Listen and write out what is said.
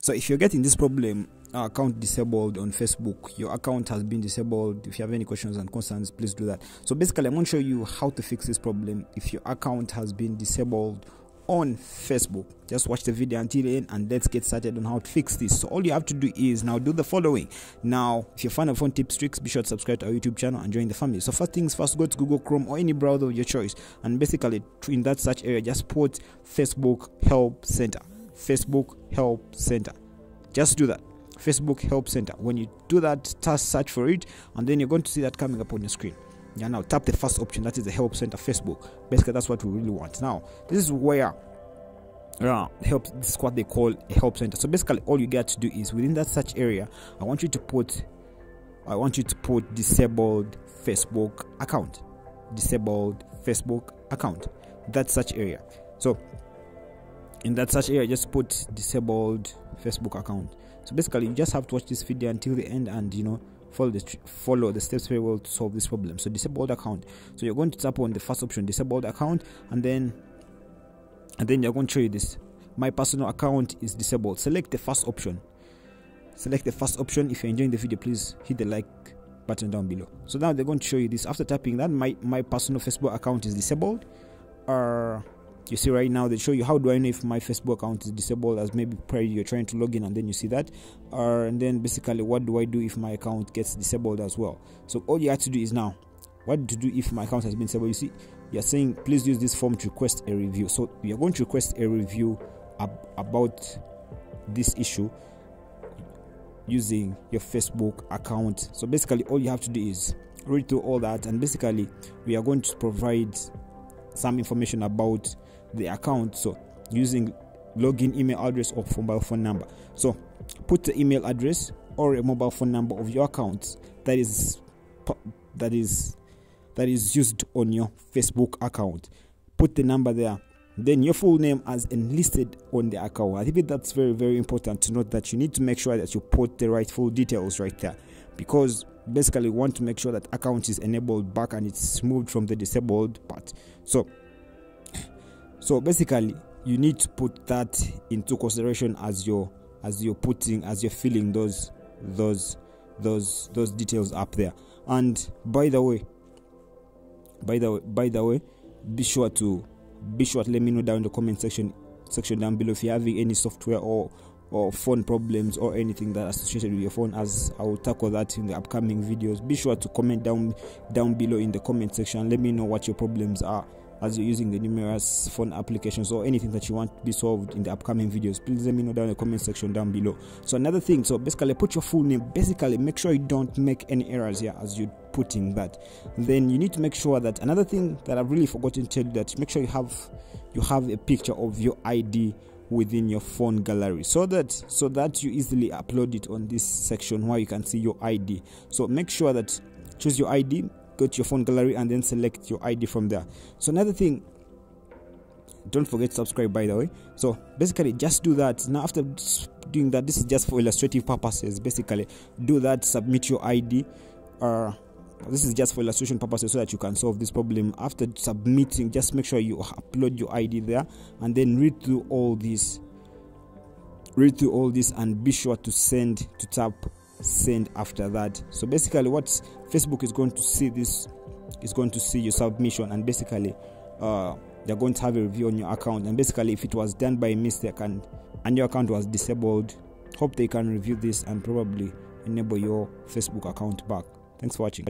So if you're getting this problem, account disabled on Facebook, your account has been disabled. If you have any questions and concerns, please do that. So basically, I'm going to show you how to fix this problem if your account has been disabled on Facebook. Just watch the video until the end and let's get started on how to fix this. So all you have to do is now do the following. Now, if you're a fan of phone tips, tricks, be sure to subscribe to our YouTube channel and join the family. So first things first, go to Google Chrome or any browser of your choice, and basically in that search area, just put Facebook Help Center. Facebook Help Center. Just do that. Facebook Help Center. When you do that, just search for it, and then you're going to see that coming up on your screen. Yeah, now tap the first option, that is the Help Center Facebook. Basically, that's what we really want. Now, this is where this is what they call a help center. So basically, all you get to do is within that search area, I want you to put disabled Facebook account. Disabled Facebook account. That search area. So in that search area, just put disabled Facebook account. So basically, you just have to watch this video until the end and follow the steps very well to solve this problem. So disabled account. So you're going to tap on the first option, disabled account, and then you're going to show you this. My personal account is disabled. Select the first option. Select the first option. If you're enjoying the video, please hit the like button down below. So now they're going to show you this. After tapping that, my personal Facebook account is disabled. You see right now they show you how do I know if my Facebook account is disabled, as maybe probably you're trying to log in and then you see that, and then basically what do I do if my account gets disabled as well. So all you have to do is now, what to do if my account has been disabled. You see you're saying please use this form to request a review. So you're going to request a review about this issue using your Facebook account. So basically all you have to do is read through all that, and basically we are going to provide some information about the account, so using login email address or mobile phone number. So put the email address or a mobile phone number of your account that is used on your Facebook account. Put the number there, then your full name as enlisted on the account. I think that's very, very important to note that you need to make sure that you put the right full details right there, because basically you want to make sure that account is enabled back and it's moved from the disabled part. So basically you need to put that into consideration as you're filling those details up there. And by the way, be sure to let me know down in the comment section down below if you're having any software or phone problems or anything that associated with your phone, as I will tackle that in the upcoming videos. Be sure to comment down below in the comment section. Let me know what your problems are as you're using the numerous phone applications or anything that you want to be solved in the upcoming videos. Please let me know down in the comment section down below. So another thing, so basically put your full name. Basically make sure you don't make any errors here as you're putting that. Then you need to make sure that, another thing that I've really forgotten to tell you, that make sure you have a picture of your ID within your phone gallery, so that you easily upload it on this section where you can see your ID. So make sure that choose your ID, go to your phone gallery, and then select your ID from there. So another thing, don't forget to subscribe, by the way. So basically just do that. Now after doing that, this is just for illustrative purposes. Basically do that, submit your ID. This is just for illustration purposes so that you can solve this problem. After submitting, just make sure you upload your ID there, and then read through all this and be sure to tap send after that. So basically what Facebook is going to see, this is going to see your submission, and basically they're going to have a review on your account. And basically if it was done by mistake and your account was disabled, hope they can review this and probably enable your Facebook account back. Thanks for watching.